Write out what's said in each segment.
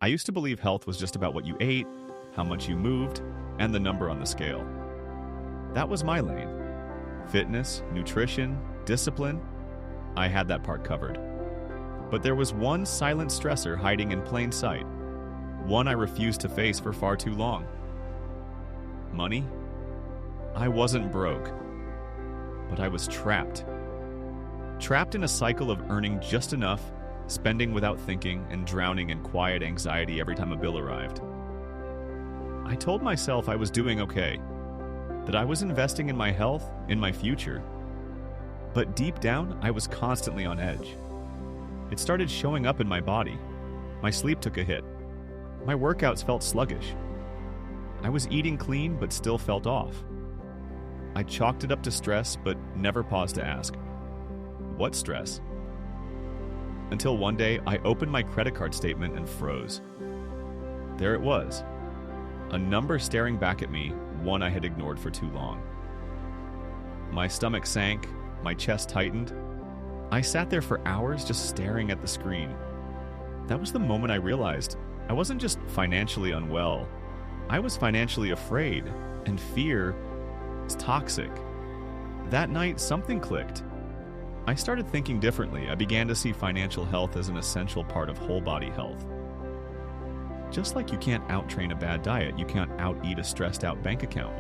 I used to believe health was just about what you ate, how much you moved, and the number on the scale. That was my lane. Fitness, nutrition, discipline, I had that part covered. But there was one silent stressor hiding in plain sight, one I refused to face for far too long. Money? I wasn't broke, but I was trapped. Trapped in a cycle of earning just enough, spending without thinking, and drowning in quiet anxiety every time a bill arrived. I told myself I was doing okay, that I was investing in my health, in my future. But deep down, I was constantly on edge. It started showing up in my body. My sleep took a hit. My workouts felt sluggish. I was eating clean, but still felt off. I chalked it up to stress, but never paused to ask, what stress? Until one day, I opened my credit card statement and froze. There it was, a number staring back at me, one I had ignored for too long. My stomach sank, my chest tightened. I sat there for hours just staring at the screen. That was the moment I realized I wasn't just financially unwell, I was financially afraid, and fear is toxic. That night, something clicked. I started thinking differently. I began to see financial health as an essential part of whole body health. Just like you can't out-train a bad diet, you can't out-eat a stressed-out bank account.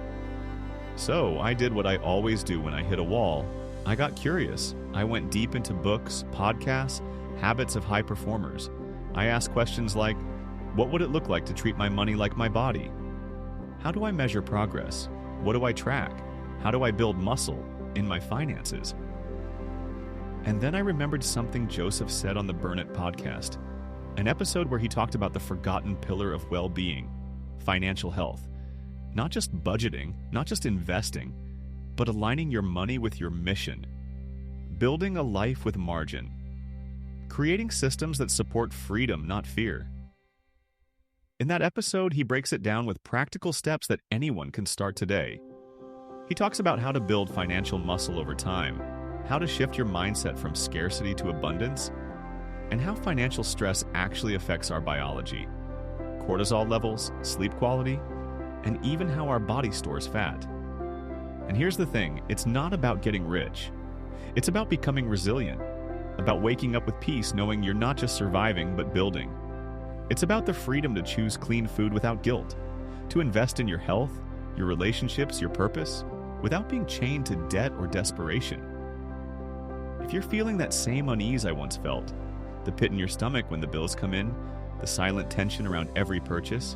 So I did what I always do when I hit a wall. I got curious. I went deep into books, podcasts, habits of high performers. I asked questions like, what would it look like to treat my money like my body? How do I measure progress? What do I track? How do I build muscle in my finances? And then I remembered something Joseph said on the Burn It podcast, an episode where he talked about the forgotten pillar of well-being, financial health. Not just budgeting, not just investing, but aligning your money with your mission. Building a life with margin. Creating systems that support freedom, not fear. In that episode, he breaks it down with practical steps that anyone can start today. He talks about how to build financial muscle over time, how to shift your mindset from scarcity to abundance, and how financial stress actually affects our biology, cortisol levels, sleep quality, and even how our body stores fat. And here's the thing, it's not about getting rich. It's about becoming resilient, about waking up with peace knowing you're not just surviving but building. It's about the freedom to choose clean food without guilt, to invest in your health, your relationships, your purpose, without being chained to debt or desperation. If you're feeling that same unease I once felt, the pit in your stomach when the bills come in, the silent tension around every purchase,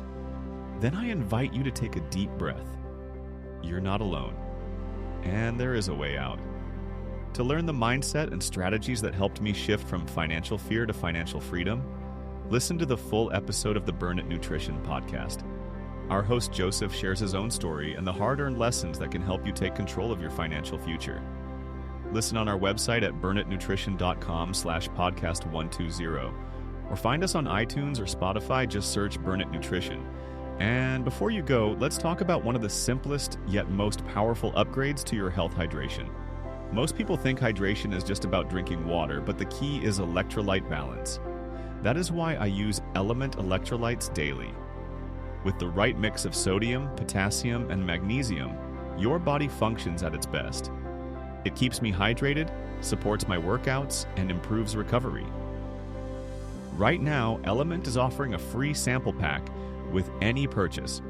then I invite you to take a deep breath. You're not alone, and there is a way out. To learn the mindset and strategies that helped me shift from financial fear to financial freedom, listen to the full episode of the Burn It Nutrition podcast. Our host Joseph shares his own story and the hard-earned lessons that can help you take control of your financial future. Listen on our website at burnitnutrition.com/podcast120, or find us on iTunes or Spotify, just search Burn It Nutrition. And before you go, let's talk about one of the simplest yet most powerful upgrades to your health hydration. Most people think hydration is just about drinking water, but the key is electrolyte balance. That is why I use Element electrolytes daily. With the right mix of sodium, potassium, and magnesium, your body functions at its best. It keeps me hydrated, supports my workouts, and improves recovery. Right now, Element is offering a free sample pack with any purchase.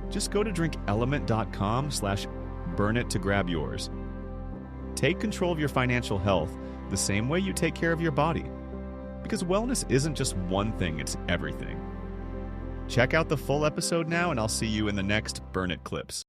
Just go to drinkelement.com/burnit to grab yours. Take control of your financial health the same way you take care of your body. Because wellness isn't just one thing, it's everything. Check out the full episode now, and I'll see you in the next Burn It clips.